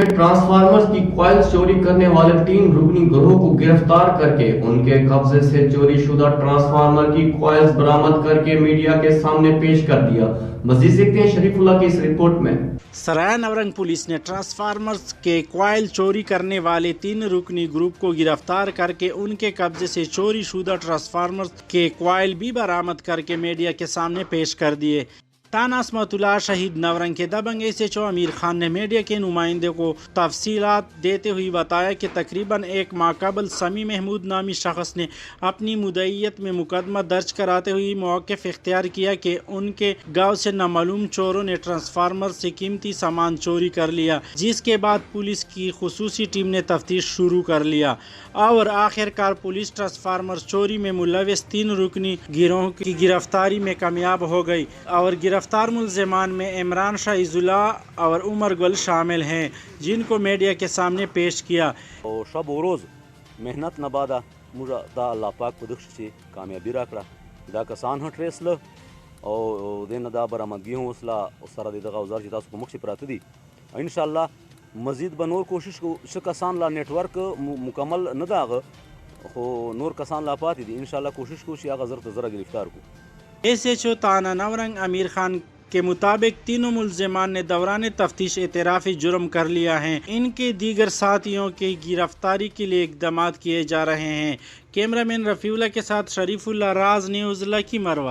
ने ट्रांसफार्मर्स की कॉइल्स चोरी करने वाले 3 रुकनी गिरोह को गिरफ्तार करके उनके कब्जे से चोरी शुदा ट्रांसफार्मर की कॉइल्स बरामद करके मीडिया के सामने पेश कर दिया। मजीद देखते हैं शरीफुल्लाह की इस रिपोर्ट में। सराय नवरंग पुलिस ने ट्रांसफार्मर्स के कॉइल चोरी करने वाले 3 रुकनी ग्रुप को गिरफ्तार करके उनके कब्जे से चोरी शुदा ट्रांसफार्मर्स के कॉइल भी बरामद करके मीडिया के सामने पेश कर दिए। ताना असमतुल्लाह शहीद नवरंग के दबंग SHO अमीर खान ने मीडिया के नुमाइंदे को तफसीलात देते हुए बताया कि तकरीबन 1 माह कबल समी महमूद नामी शख्स ने अपनी मुद्दईयत में मुकदमा दर्ज कराते हुए मौक़िफ़ इख्तियार किया कि उनके गांव से नामालूम चोरों ने ट्रांसफार्मर से कीमती सामान चोरी कर लिया, जिसके बाद पुलिस की खुसूसी टीम ने तफ्तीश शुरू कर लिया और आखिरकार पुलिस ट्रांसफार्मर चोरी में मुलविस 3 रुकनी गिरोह की गिरफ्तारी में कामयाब हो गई और गिरफ्तार मुलज़िमान में इमरान शाह इजुल्ला और उमर गुल शामिल हैं, जिनको मीडिया के सामने पेश किया। और शब रोज़ मेहनत नबादा मुझा दा अल्लाह पाक पदुख से कामयाबी राकड़ा दा कसान हट रेसल और दिन दा बरामदगी हूँ उसला सारा दे दगा उजार जिता उसको मुख्य प्राप्त दी इंशाल्लाह मज़ीद बनोर कोशिश को कसान ला नेटवर्क मुकम्मल न दाग हो नूर कसान ला पाती दी इंशाल्लाह कोशिश को शिया गजर ज़रा गिरफ्तार को। SHO ताना नवरंग अमीर खान के मुताबिक तीनों मुलज़िमान ने दौरान तफ्तीश एतराफ़ी जुर्म कर लिया है। इनके दीगर साथियों की गिरफ्तारी के लिए इक़दामात किए जा रहे हैं। कैमरामैन रफ़ीउल्लाह के साथ शरीफुल्लाह, राज न्यूज़, लकी मरवा।